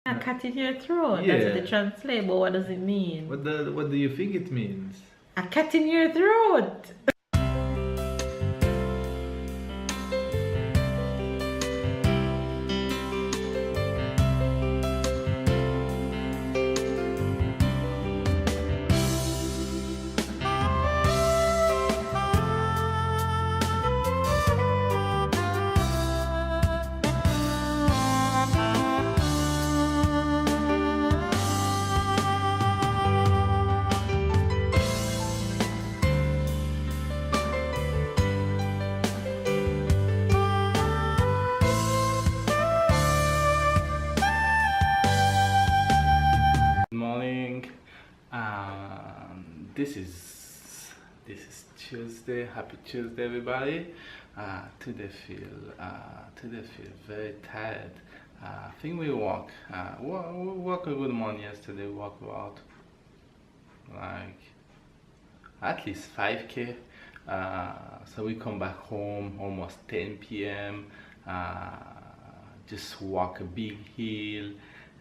A cat in your throat. Yeah. That's what they translate, but what does it mean? What do you think it means? A cat in your throat. Good morning. This is Tuesday. Happy Tuesday, everybody. Today feel very tired. I think we walk a good morning yesterday. Walk about like at least 5K. So we come back home almost 10 p.m. Just walk a big hill.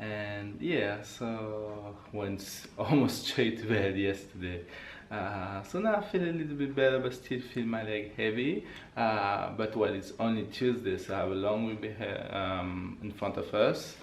And yeah, so went almost straight to bed yesterday. So now I feel a little bit better, but still feel my leg heavy. But well, it's only Tuesday, so I have a long week in front of us.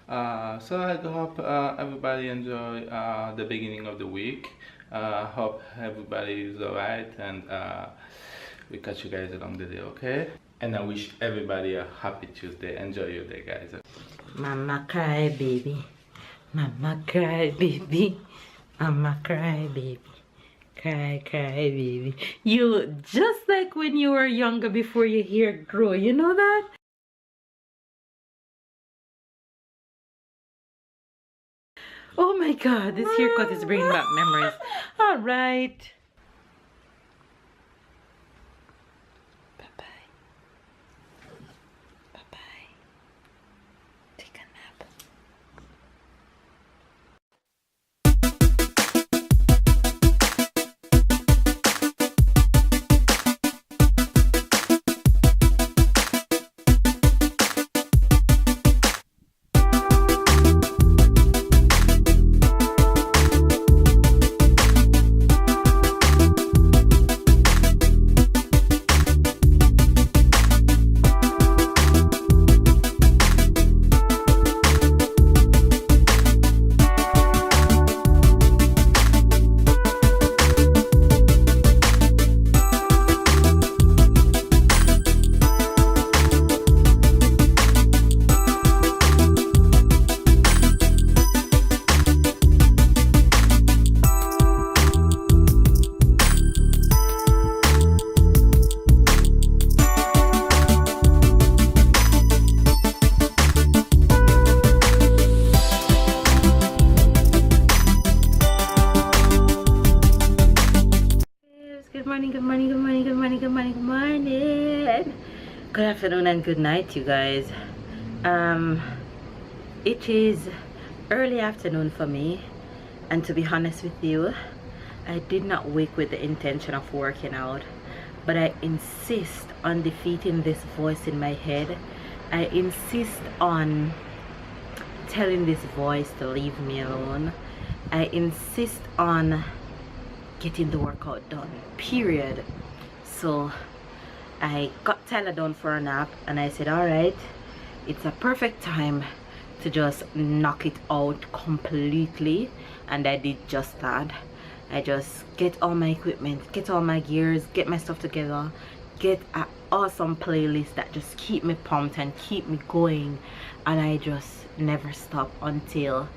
So I hope everybody enjoy the beginning of the week. Hope everybody is alright, and we catch you guys along the day, okay? And I wish everybody a happy Tuesday. Enjoy your day, guys. Mama cry baby. Mama cry baby. Mama cry baby. Cry baby. You look just like when you were younger before your hair grew. You know that? Oh my god, this haircut is bringing back memories. Alright. Good afternoon and good night, you guys. It is early afternoon for me, and to be honest with you, I did not wake with the intention of working out, but I insist on defeating this voice in my head. I insist on telling this voice to leave me alone. I insist on getting the workout done, period. So I got Tyler down for a nap, and I said, all right, it's a perfect time to just knock it out completely. And I did just that. I just get all my equipment, get all my gears, get my stuff together, get an awesome playlist that just keep me pumped and keep me going, and I just never stop until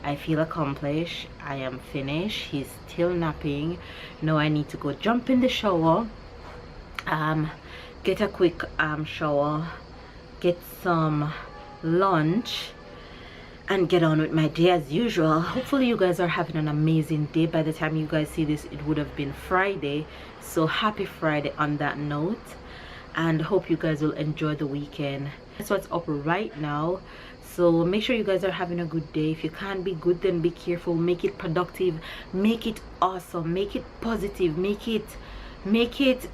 I feel accomplished. I am finished. He's still napping. Now I need to go jump in the shower, get a quick shower, get some lunch, and get on with my day as usual. Hopefully you guys are having an amazing day. By the time you guys see this, it would have been Friday, so happy Friday on that note, and hope you guys will enjoy the weekend. That's what's up right now. So make sure you guys are having a good day. If you can't be good, then be careful. Make it productive, make it awesome, make it positive, make it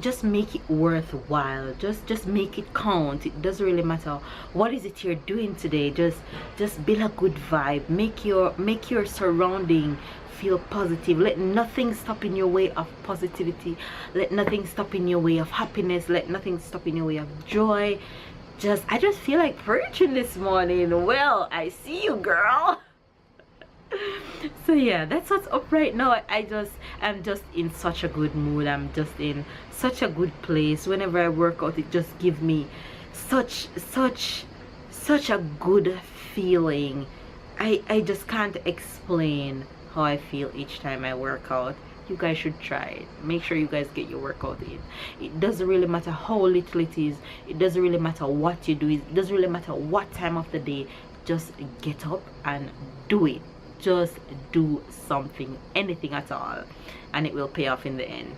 just make it worthwhile. Just make it count. It doesn't really matter what is it you're doing today. Just build a good vibe. Make your surrounding feel positive. Let nothing stop in your way of positivity. Let nothing stop in your way of happiness. Let nothing stop in your way of joy. I just feel like preaching this morning. Well, I see you, girl. So yeah, that's what's up right now. I'm just in such a good mood. I'm just in such a good place. Whenever I work out, it just gives me such a good feeling. I just can't explain how I feel each time I work out. You guys should try it. Make sure you guys get your workout in. It doesn't really matter how little it is. It doesn't really matter what you do. It doesn't really matter what time of the day. Just get up and do it. Just do something, anything at all, and it will pay off in the end.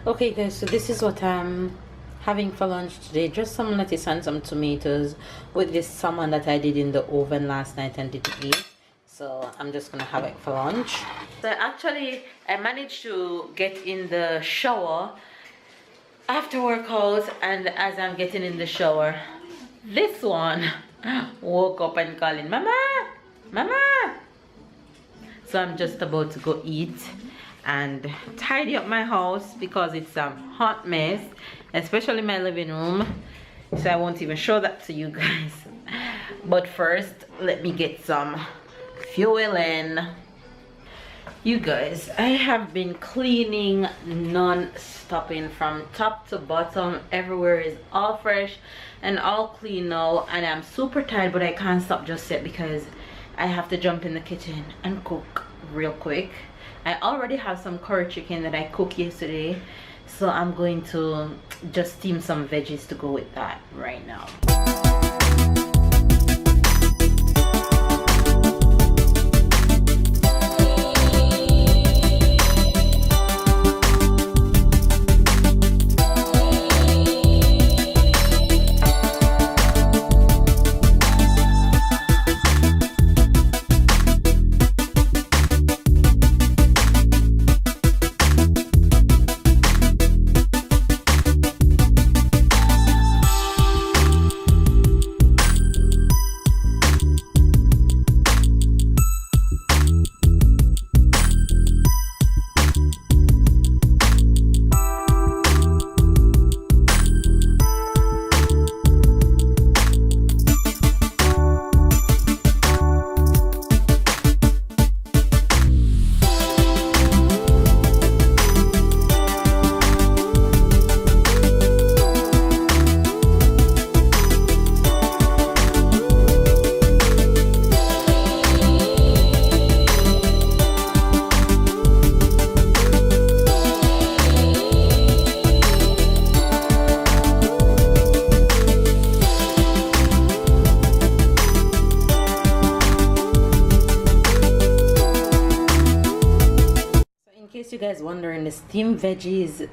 Okay guys, so this is what I'm having for lunch today. Just some lettuce and some tomatoes with this salmon that I did in the oven last night and didn't eat. So I'm just gonna have it for lunch. So actually I managed to get in the shower after workout, and as I'm getting in the shower, this one woke up and calling, "Mama, Mama." So I'm just about to go eat and tidy up my house because it's a hot mess, especially my living room. So I won't even show that to you guys. But first, let me get some fuel in. You guys, I have been cleaning non-stopping from top to bottom. Everywhere is all fresh and all clean now, and I'm super tired, but I can't stop just yet because I have to jump in the kitchen and cook real quick. I already have some curry chicken that I cooked yesterday, so I'm going to just steam some veggies to go with that right now. You guys wondering, the steamed veggies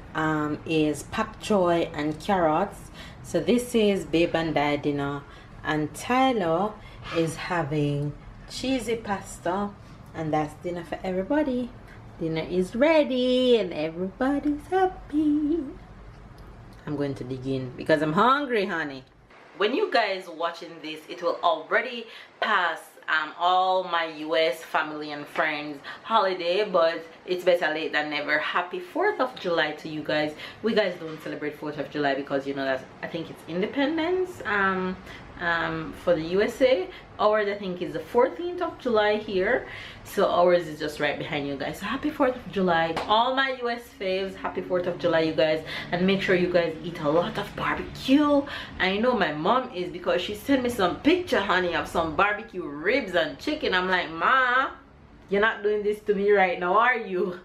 is pak choy and carrots. So this is babe and dad dinner, and Tyler is having cheesy pasta, and that's dinner for everybody. Dinner is ready and everybody's happy. I'm going to dig in because I'm hungry, honey. When you guys watching this, it will already pass all my US family and friends holiday, but it's better late than never. Happy 4th of July to you guys. We guys don't celebrate 4th of July because you know that I think it's independence for the USA. Ours I think is the 14th of July here, so ours is just right behind you guys. So happy 4th of July, all my US faves. Happy 4th of July, you guys, and make sure you guys eat a lot of barbecue. I know my mom is, because she sent me some picture, honey, of some barbecue ribs and chicken. I'm like, Ma, you're not doing this to me right now, are you?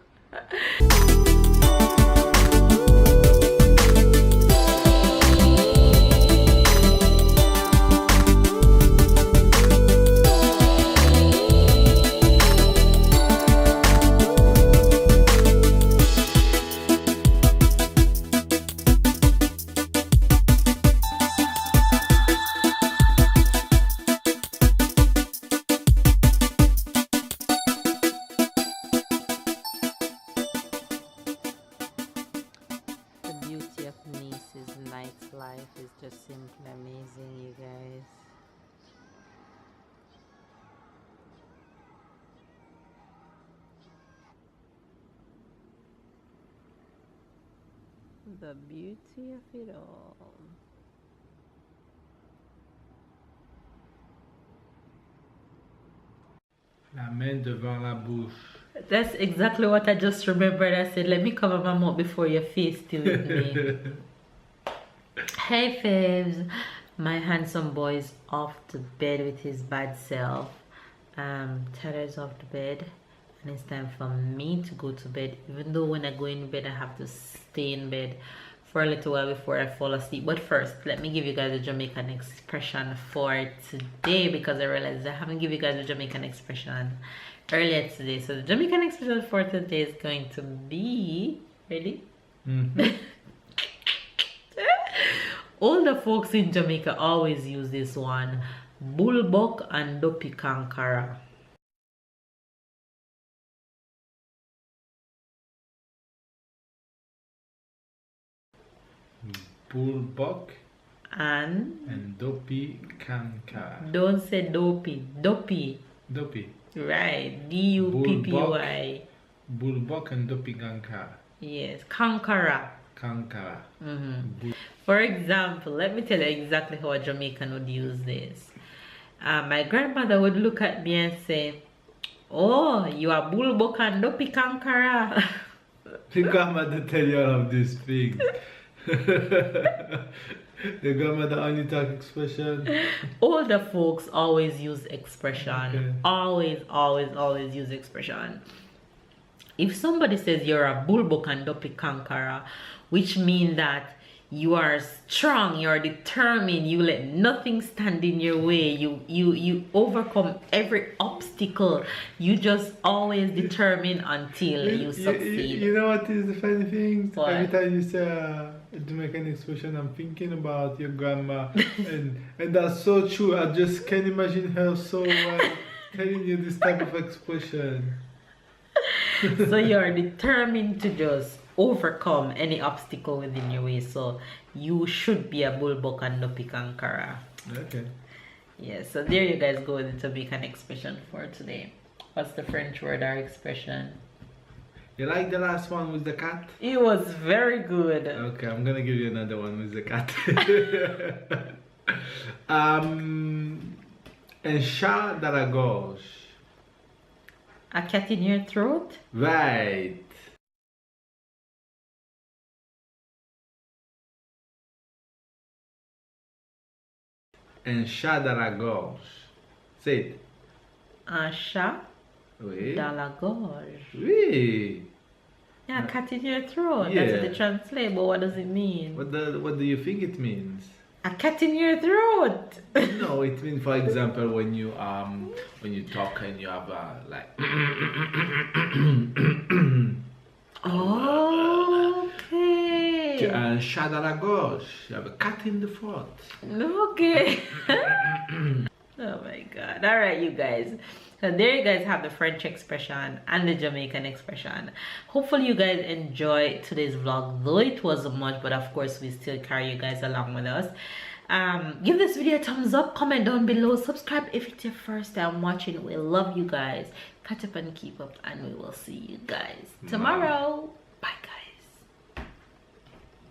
The beauty of it all. La main devant la bouche. That's exactly what I just remembered. I said, let me cover my mouth before your face still with me. Hey faves, my handsome boy is off to bed with his bad self. Tyler's off to bed and it's time for me to go to bed, even though when I go in bed I have to stay in bed for a little while before I fall asleep. But first, let me give you guys a Jamaican expression for today, because I realized I haven't given you guys a Jamaican expression earlier today. So the Jamaican expression for today is going to be, ready? All the folks in Jamaica always use this one: bulbok and dopi kankara. Bulbok and dopi kankara. Don't say dopey, dopi. Dopi. Right, D-U-P-P-Y. Bulbok and dopi kankara. Yes, kankara. Kankara. For example, let me tell you exactly how a Jamaican would use this. My grandmother would look at me and say, "Oh, you are bulbok and dopi kankara." Your grandmother tell you all of these things. Your grandmother only talk expression. Older folks always use expression. Okay. Always use expression. If somebody says you're a bulbok and dopi kankara, which means that you are strong, you're determined, you let nothing stand in your way, you overcome every obstacle, you just always determined until you succeed. You know what is the funny thing? What? Every time you say a Jamaican expression, I'm thinking about your grandma, and that's so true. I just can't imagine her so well telling you this type of expression. So you're determined to just overcome any obstacle within your way. So you should be a bulbok and dopi kankara. Okay. Yeah, so there you guys go with the Jamaican expression for today. What's the French word or expression? You like the last one with the cat? It was very good. Okay, I'm gonna give you another one with the cat. Un chat dans la gorge. A cat in your throat? Right. Un chat dans la gorge. Say it. Un chat Oui. dans la gorge. Oui. Yeah, a cat in your throat. Yeah. That's what they translate, but what does it mean? What do you think it means? A cat in your throat. No, it means, for example, when you talk and you have like. Okay. Un chat dans la gorge. You have a cat in the throat. Okay. Oh my god. All right, you guys. So there you guys have the French expression and the Jamaican expression. Hopefully you guys enjoyed today's vlog, though it wasn't much, but of course we still carry you guys along with us. Give this video a thumbs up, comment down below, subscribe if it's your first time watching. We love you guys. Catch up and keep up, and we will see you guys tomorrow.